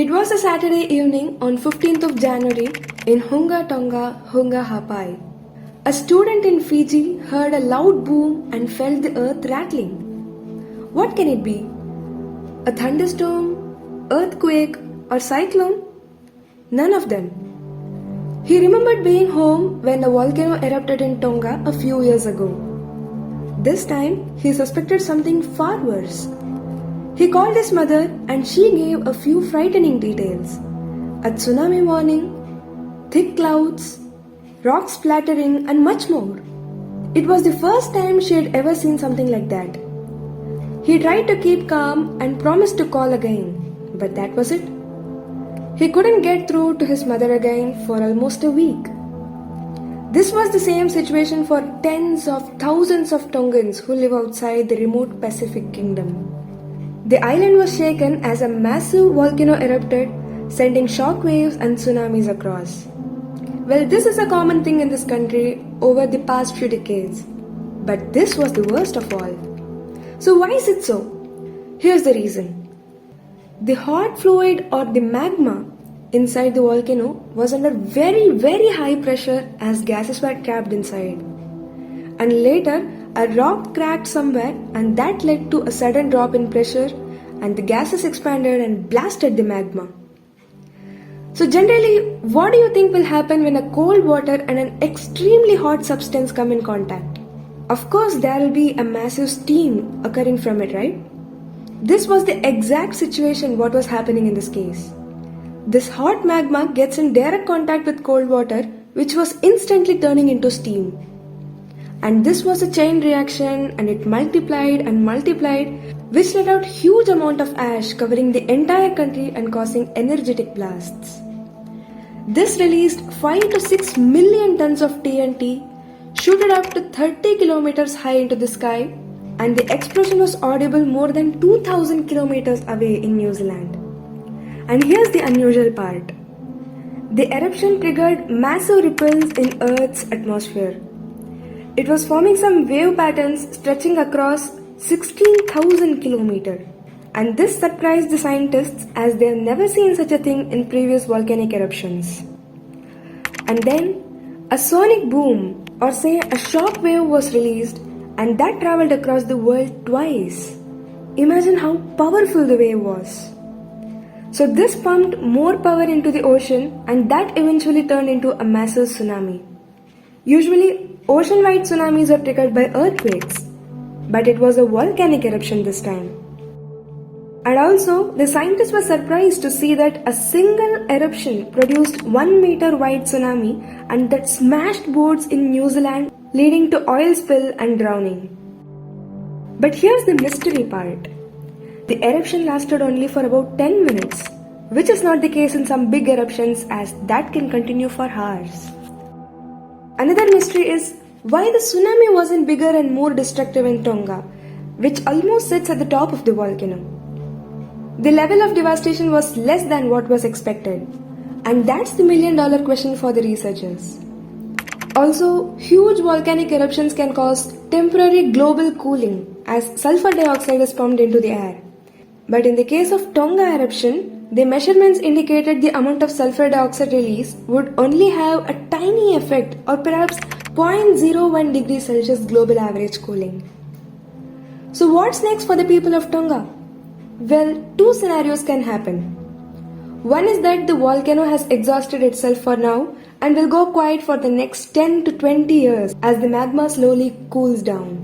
It was a Saturday evening on 15th of January in Hunga Tonga-Hunga Ha'apai. A student in Fiji heard a loud boom and felt the earth rattling. What can it be? A thunderstorm, earthquake, or cyclone? None of them. He remembered being home when a volcano erupted in Tonga a few years ago. This time, he suspected something far worse. He called his mother and she gave a few frightening details. A tsunami warning, thick clouds, rocks splattering, and much more. It was the first time she had ever seen something like that. He tried to keep calm and promised to call again, but that was it. He couldn't get through to his mother again for almost a week. This was the same situation for tens of thousands of Tongans who live outside the remote Pacific Kingdom. The island was shaken as a massive volcano erupted, sending shock waves and tsunamis across. Well, this is a common thing in this country over the past few decades. But this was the worst of all. So why is it so? Here's the reason. The hot fluid or the magma inside the volcano was under very high pressure as gases were trapped inside. And later, a rock cracked somewhere and that led to a sudden drop in pressure and the gases expanded and blasted the magma. So generally, what do you think will happen when a cold water and an extremely hot substance come in contact? Of course, there will be a massive steam occurring from it, right? This was the exact situation what was happening in this case. This hot magma gets in direct contact with cold water, which was instantly turning into steam. And this was a chain reaction and it multiplied and multiplied, which let out huge amount of ash covering the entire country and causing energetic blasts. This released 5 to 6 million tons of TNT, shooted up to 30 kilometers high into the sky, and the explosion was audible more than 2,000 kilometers away in New Zealand. And here's the unusual part. The eruption triggered massive ripples in Earth's atmosphere. It was forming some wave patterns stretching across 16,000 kilometers. And this surprised the scientists as they have never seen such a thing in previous volcanic eruptions. And then, a sonic boom, or say a shock wave, was released and that traveled across the world twice. Imagine how powerful the wave was. So this pumped more power into the ocean and that eventually turned into a massive tsunami. Usually, ocean-wide tsunamis are triggered by earthquakes, but it was a volcanic eruption this time. And also, the scientists were surprised to see that a single eruption produced 1 meter wide tsunami and that smashed boats in New Zealand, leading to oil spill and drowning. But here's the mystery part. The eruption lasted only for about 10 minutes, which is not the case in some big eruptions as that can continue for hours. Another mystery is why the tsunami wasn't bigger and more destructive in Tonga, which almost sits at the top of the volcano. The level of devastation was less than what was expected, and that's the million-dollar question for the researchers. Also, huge volcanic eruptions can cause temporary global cooling as sulfur dioxide is pumped into the air. But in the case of Tonga eruption, the measurements indicated the amount of sulfur dioxide release would only have a tiny effect or perhaps 0.01 degrees Celsius global average cooling. So what's next for the people of Tonga? Well, two scenarios can happen. One is that the volcano has exhausted itself for now and will go quiet for the next 10 to 20 years as the magma slowly cools down.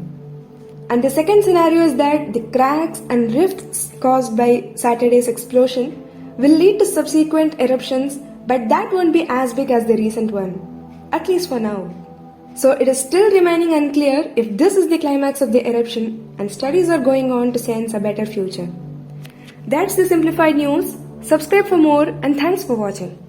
And the second scenario is that the cracks and rifts caused by Saturday's explosion will lead to subsequent eruptions, but that won't be as big as the recent one, at least for now. So it is still remaining unclear if this is the climax of the eruption, and studies are going on to sense a better future. That's the simplified news. Subscribe for more and thanks for watching.